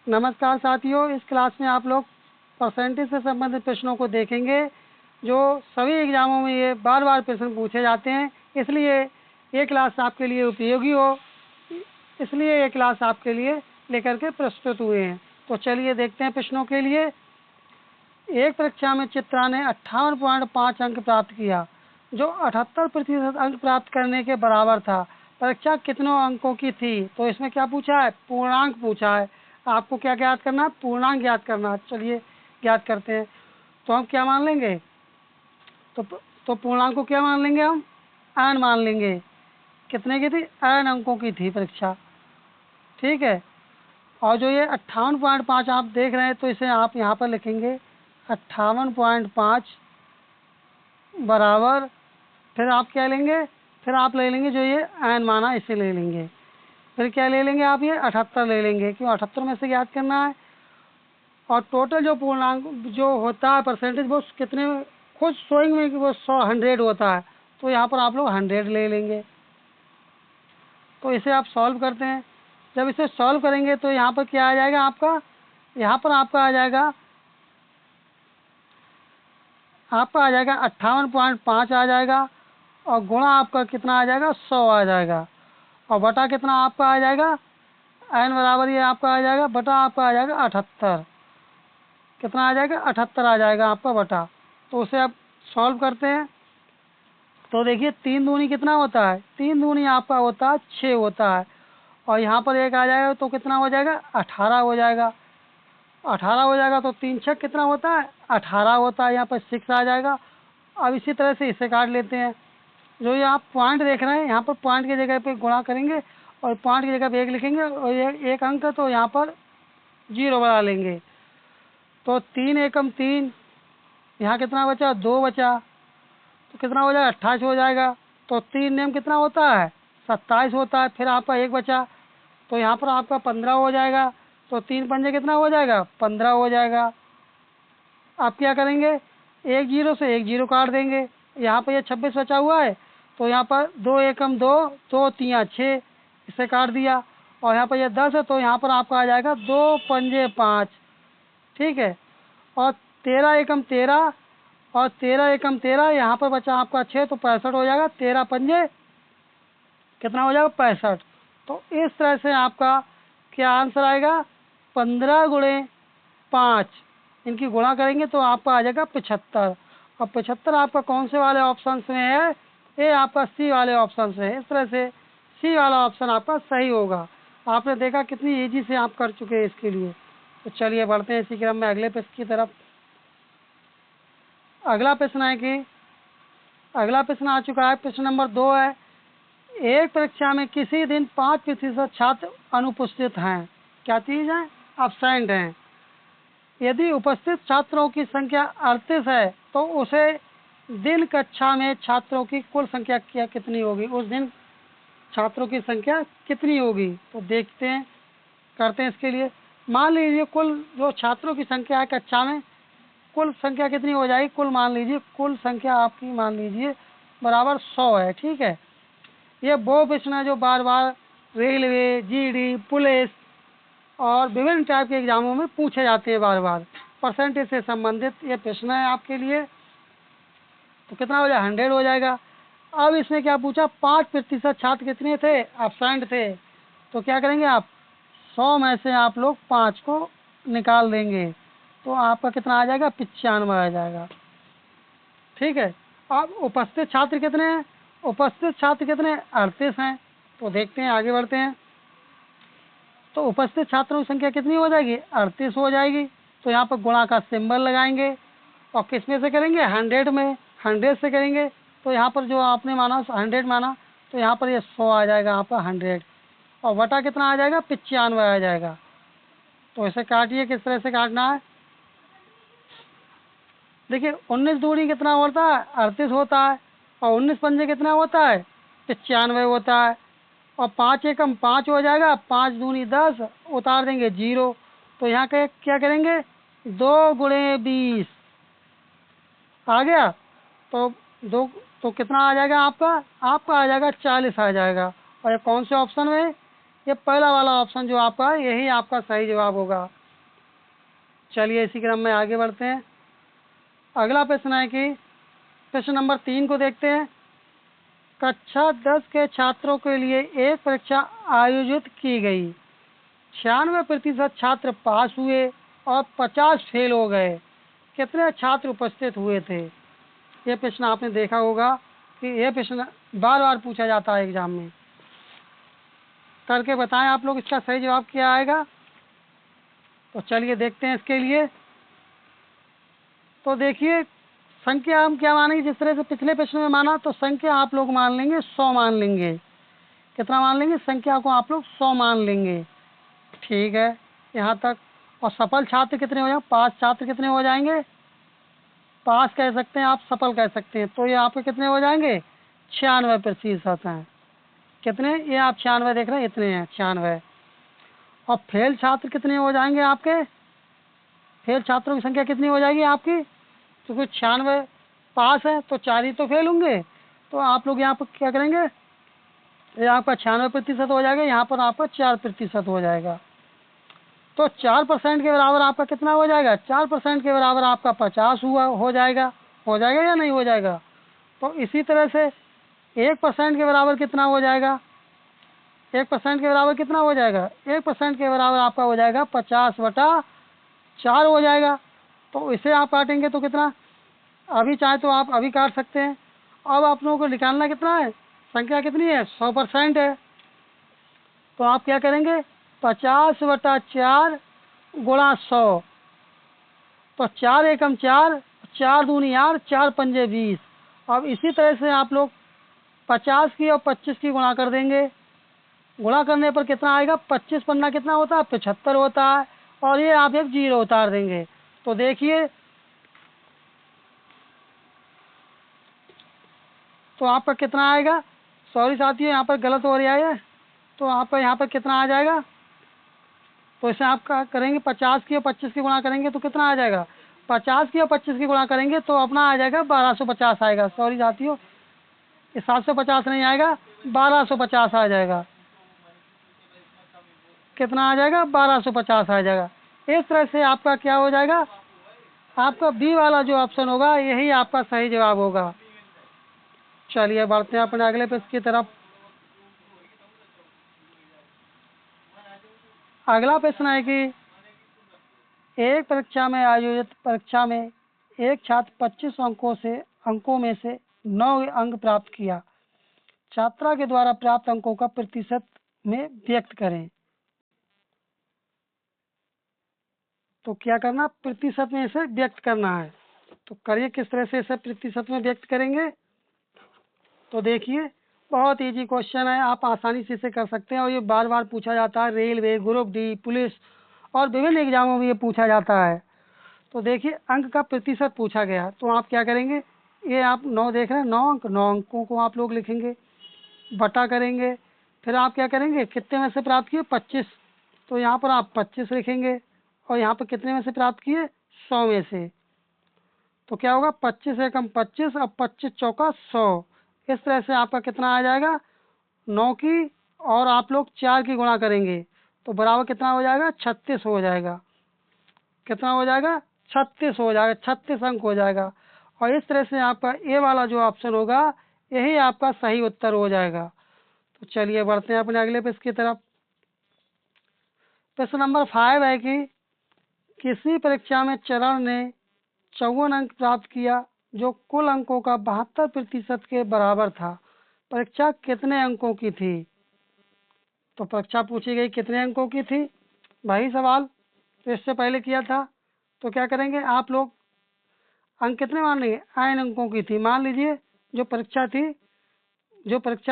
नमस्कार साथियों, इस क्लास में आप लोग परसेंटेज से संबंधित प्रश्नों को देखेंगे जो सभी एग्जामों में ये बार बार प्रश्न पूछे जाते हैं। इसलिए ये क्लास आपके लिए उपयोगी हो, इसलिए ये क्लास आपके लिए लेकर के प्रस्तुत हुए हैं। तो चलिए देखते हैं प्रश्नों के लिए। एक परीक्षा में चित्रा ने 58.5 अंक प्राप्त किया, जो 78% अंक प्राप्त करने के बराबर था। परीक्षा कितनों अंकों की थी? तो इसमें क्या पूछा है? पूर्णांक पूछा है। आपको क्या ज्ञात करना है? पूर्णांक ज्ञात करना है। चलिए ज्ञात करते हैं। तो हम क्या मान लेंगे? तो पूर्णांक को क्या मान लेंगे? हम n मान लेंगे। कितने की थी? n अंकों की थी परीक्षा, ठीक है। और जो ये 58.5 आप देख रहे हैं, तो इसे आप यहाँ पर लिखेंगे 58.5 बराबर, फिर आप क्या लेंगे? फिर आप ले लेंगे जो ये n माना, इसे ले लेंगे। फिर क्या ले लेंगे आप? ये 78 ले लेंगे, क्यों 78 में से ज्ञात करना है। और टोटल जो पूर्णांक जो होता है परसेंटेज, वो कितने खुद शोइंग में कि वो 100 होता है, तो यहाँ पर आप लोग 100 ले लेंगे। तो इसे आप सॉल्व करते हैं। जब इसे सॉल्व करेंगे तो यहाँ पर क्या आ जाएगा आपका? यहाँ पर आपका आ जाएगा 58.5 आ जाएगा, और गुणा आपका कितना आ जाएगा? 100 आ जाएगा, और बटा कितना आपका आ जाएगा? n बराबर ये आपका आ जाएगा, बटा आपका आ जाएगा 78। कितना आ जाएगा? 78 आ जाएगा आपका बटा। तो उसे आप सॉल्व करते हैं। तो देखिए 3 दूनी कितना होता है? 3 दूनी आपका होता है 6 होता है, और यहाँ पर एक आ जाएगा तो कितना हो जाएगा? 18 हो जाएगा। 18 हो जाएगा तो 3 छक कितना होता है? 18 होता है। यहाँ पर 6 आ जाएगा। अब इसी तरह से इसे काट लेते हैं। जो ये आप पॉइंट देख रहे हैं, यहाँ पर पॉइंट की जगह पे गुणा करेंगे, और पॉइंट की जगह पे 1 लिखेंगे, और ये एक अंक तो यहाँ पर 0 बना लेंगे। तो 3 एकम 3, यहाँ कितना बचा? 2 बचा। तो कितना हो जाएगा? 28 हो जाएगा। तो 3 नेम कितना होता है? 27 होता है। फिर आपका 1 बचा, तो यहाँ पर आपका 15 हो जाएगा। तो 3 पंजे कितना हो जाएगा? 15 हो जाएगा। आप क्या करेंगे? 1 0 से 1 0 काट देंगे। यहाँ पर ये 26 बचा हुआ है, तो यहाँ पर 2 एकम 2, 2 3 6, इसे काट दिया। और यहाँ पर ये 10 है, तो यहाँ पर आपका आ जाएगा 2 पंजे 5, ठीक है। और 13 एकम 13, और 13 एकम 13, यहाँ पर बचा आपका 6, तो 65 हो जाएगा। 13 पंजे कितना हो जाएगा? 65। तो इस तरह से आपका क्या आंसर आएगा? 15 गुणे 5, इनकी गुणा करेंगे तो आपका आ जाएगा 75। और 75 आपका कौन से वाले ऑप्शन में है? ये आपका सी वाले ऑप्शन से है। इस तरह से सी वाला ऑप्शन आपका सही होगा। आपने देखा कितनी इजी से आप कर चुके हैं इसके लिए। तो चलिए बढ़ते हैं इसी क्रम में अगले प्रश्न की तरफ। अगला प्रश्न है कि अगला प्रश्न आ चुका है, प्रश्न नंबर 2 है। एक परीक्षा में किसी दिन 5% छात्र अनुपस्थित हैं। क्या चीज़ है? अब्सेंट हैं। यदि उपस्थित छात्रों की संख्या 38 है, तो उसे दिन कक्षा में छात्रों की कुल संख्या क्या कितनी होगी? उस दिन छात्रों की संख्या कितनी होगी? तो देखते हैं, करते हैं इसके लिए। मान लीजिए कुल जो छात्रों की संख्या है कक्षा में, कुल संख्या कितनी हो जाएगी? कुल मान लीजिए कुल संख्या आपकी मान लीजिए बराबर 100 है, ठीक है। ये वो प्रश्न है जो बार बार रेलवे, जीडी, पुलिस और विभिन्न टाइप के एग्जामों में पूछे जाते हैं बार बार। परसेंटेज से संबंधित ये प्रश्न है आपके लिए। तो कितना हो जाएगा? 100 हो जाएगा। अब इसमें क्या पूछा? 5% छात्र कितने थे? एब्सेंट थे। तो क्या करेंगे आप? 100 में से आप लोग 5 को निकाल देंगे, तो आपका कितना आ जाएगा? 95 आ जाएगा, ठीक है। अब उपस्थित छात्र कितने हैं? उपस्थित छात्र कितने? 38 हैं। तो देखते हैं, आगे बढ़ते हैं। तो उपस्थित छात्रों की संख्या कितनी हो जाएगी? 38 हो जाएगी। तो यहाँ पर गुणा का सिंबल लगाएंगे, और किस में से करेंगे? 100 में। 100 से करेंगे, तो यहाँ पर जो आपने माना 100 माना, तो यहाँ पर ये 100 आ जाएगा आपका 100, और बटा कितना आ जाएगा? 95 आ जाएगा। तो इसे काटिए, किस तरह से काटना है। देखिए 19 दूनी कितना होता है? 38 होता है, और 19 पंजे कितना होता है? 95 होता है। और 5 एकम 5 हो जाएगा, 5 दूनी 10, उतार देंगे 0। तो यहाँ के क्या करेंगे? 2 गुणे 20 आ गया। तो दो, तो कितना आ जाएगा आपका? आपका आ जाएगा 40 आ जाएगा। और ये कौन से ऑप्शन में? ये पहला वाला ऑप्शन जो आपका है यही आपका सही जवाब होगा। चलिए इसी क्रम में आगे बढ़ते हैं। अगला प्रश्न है कि प्रश्न नंबर 3 को देखते हैं। कक्षा 10 के छात्रों के लिए एक परीक्षा आयोजित की गई। 96% छात्र पास हुए और 50 फेल हो गए। कितने छात्र उपस्थित हुए थे? ये प्रश्न आपने देखा होगा कि यह प्रश्न बार बार पूछा जाता है एग्जाम में। करके बताएं आप लोग इसका सही जवाब क्या आएगा। तो चलिए देखते हैं इसके लिए। तो देखिए संख्या हम क्या मानेंगे, जिस तरह से पिछले प्रश्न में माना, तो संख्या आप लोग मान लेंगे 100 मान लेंगे। कितना मान लेंगे? संख्या को आप लोग 100 मान लेंगे। ठीक है यहाँ तक। और सफल छात्र कितने हो जाएंगे? 5 छात्र कितने हो जाएंगे? पास कह सकते हैं आप, सफल कह सकते हैं। तो ये आपके कितने हो जाएंगे? 96% हैं। कितने? ये आप 96 देख रहे हैं, इतने हैं 96। और फेल छात्र कितने हो जाएंगे आपके? फेल छात्रों की संख्या कितनी हो जाएगी आपकी? तो कुछ 96 पास है तो 4 ही तो फेल होंगे। तो आप लोग यहाँ पर क्या करेंगे? ये आपका 96% हो जाएगा, यहाँ पर आपका 4% हो जाएगा। तो 4% के बराबर आपका कितना हो जाएगा? 4% के बराबर आपका 50 हुआ हो जाएगा। हो जाएगा या नहीं हो जाएगा? तो इसी तरह से 1% के बराबर कितना हो जाएगा? 1% के बराबर कितना हो जाएगा? 1% के बराबर आपका हो जाएगा 50/4 हो जाएगा। तो इसे आप काटेंगे तो कितना? अभी चाहे तो आप अभी काट सकते हैं। अब आप लोगों को निकालना कितना है? संख्या कितनी है? 100% है। तो आप क्या करेंगे? 50/4 गुणा 100। तो 4 एकम 4, 4 दूनी 8, 4 पंजे 20। अब इसी तरह से आप लोग 50 की और 25 की गुणा कर देंगे। गुणा करने पर कितना आएगा? 25 पन्ना कितना होता है? 75 होता है। और ये आप एक जीरो उतार देंगे। तो देखिए तो आपका कितना आएगा? सॉरी साथियों यहाँ पर गलत हो रहा है। तो आपका यहाँ पर कितना आ जाएगा? तो इसे आप क्या करेंगे? 50 की और 25 की गुणा करेंगे तो कितना आ जाएगा? 50 की और 25 की गुणा करेंगे तो अपना आ जाएगा 1250 आएगा। सॉरी साथियों, ये 750 नहीं आएगा, 1250 आ जाएगा। कितना आ जाएगा? 1250 आ जाएगा। इस तरह से आपका क्या हो जाएगा? आपका बी वाला जो ऑप्शन होगा यही आपका सही जवाब होगा। चलिए बढ़ते हैं अपने अगले प्रश्न की तरफ। अगला प्रश्न है कि एक परीक्षा में आयोजित परीक्षा में एक छात्र 25 अंकों में से 9 अंक प्राप्त किया। छात्रा के द्वारा प्राप्त अंकों का प्रतिशत में व्यक्त करें। तो क्या करना? प्रतिशत में इसे व्यक्त करना है। तो करिए किस तरह से इसे प्रतिशत में व्यक्त करेंगे। तो देखिए बहुत इजी क्वेश्चन है, आप आसानी से इसे कर सकते हैं। और ये बार बार पूछा जाता है, रेलवे, ग्रुप डी, पुलिस और विभिन्न एग्जामों में ये पूछा जाता है। तो देखिए अंक का प्रतिशत पूछा गया, तो आप क्या करेंगे? ये आप 9 देख रहे हैं, 9 अंकों को आप लोग लिखेंगे, बटा करेंगे। फिर आप क्या करेंगे? कितने में से प्राप्त किए? 25। तो यहाँ पर आप 25 लिखेंगे। और यहाँ पर कितने में से प्राप्त किए? 100 में से। तो क्या होगा? 25 एकम 25 और 25 चौका 100। इस तरह से आपका कितना आ जाएगा? 9 की और आप लोग 4 की गुणा करेंगे तो बराबर कितना हो जाएगा? 36 हो जाएगा। कितना हो जाएगा? 36 हो जाएगा, 36 अंक हो जाएगा। और इस तरह से आपका ए वाला जो ऑप्शन होगा यही आपका सही उत्तर हो जाएगा। तो चलिए बढ़ते हैं अपने अगले प्रश्न की तरफ। प्रश्न नंबर 5 है कि किसी परीक्षा में चरण ने 54 अंक प्राप्त किया जो कुल अंकों का 72% के बराबर था। परीक्षा कितने अंकों की थी? तो परीक्षा पूछी गई कितने अंकों की थी? वही सवाल तो इससे पहले किया था। तो क्या करेंगे आप लोग? अंक कितने मान लेंगे? n अंकों की थी। मान लीजिए जो परीक्षा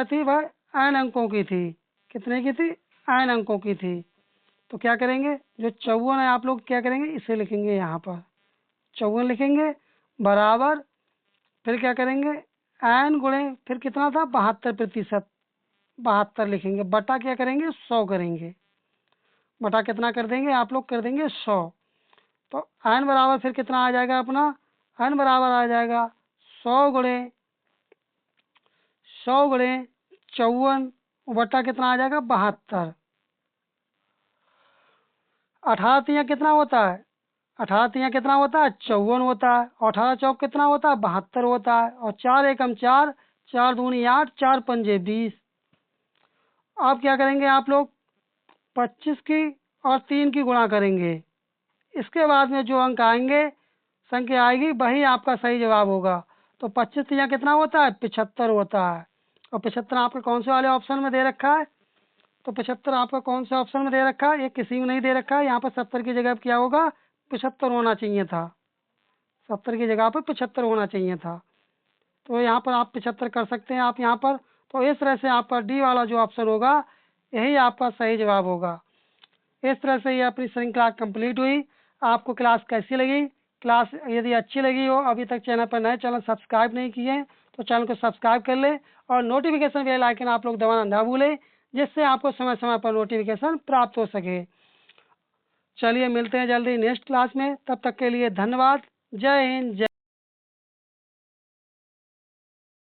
थी वह n अंकों की थी। कितने की थी? n अंकों की थी। तो क्या करेंगे? जो 54 है आप लोग क्या करेंगे? इसे लिखेंगे, यहाँ पर 54 लिखेंगे बराबर। फिर क्या करेंगे? n गुणे फिर कितना था? 72%। 72 लिखेंगे बटा क्या करेंगे? 100 करेंगे। बटा कितना कर देंगे आप लोग? कर देंगे 100। तो n बराबर फिर कितना आ जाएगा अपना? n बराबर आ जाएगा 100 गुणे 54 बटा कितना आ जाएगा? 72। 18 तिया कितना होता है? 18 तिया कितना होता है? 54 होता है। और 18 चौक कितना होता है? 72 होता है। और 4 एकम 4, 4 दूनी 8, 4 पंजे 20। अब क्या करेंगे आप लोग? 25 की और 3 की गुणा करेंगे। इसके बाद में जो अंक आएंगे, संख्या आएगी, वही आपका सही जवाब होगा। तो 25 तिया कितना होता है? 75 होता है। और 75 आपका कौन से वाले ऑप्शन में दे रखा है? तो 75 आपका कौन से ऑप्शन में दे रखा है? ये किसी में नहीं दे रखा है। यहाँ पर 70 की जगह क्या होगा? 75 होना चाहिए था। 70 की जगह पर 75 होना चाहिए था। तो यहाँ पर आप 75 कर सकते हैं आप यहाँ पर। तो इस तरह से आपका डी वाला जो ऑप्शन होगा, यही आपका सही जवाब होगा। इस तरह से ये अपनी श्रृंखला कंप्लीट हुई। आपको क्लास कैसी लगी? क्लास यदि अच्छी लगी हो, अभी तक चैनल पर नए, चैनल सब्सक्राइब नहीं किए हैं तो चैनल को सब्सक्राइब कर ले और नोटिफिकेशन बेल आइकन आप लोग दबाना ना भूलें, जिससे आपको समय समय पर नोटिफिकेशन प्राप्त हो सके। चलिए मिलते हैं जल्दी नेक्स्ट क्लास में, तब तक के लिए धन्यवाद। जय हिंद, जय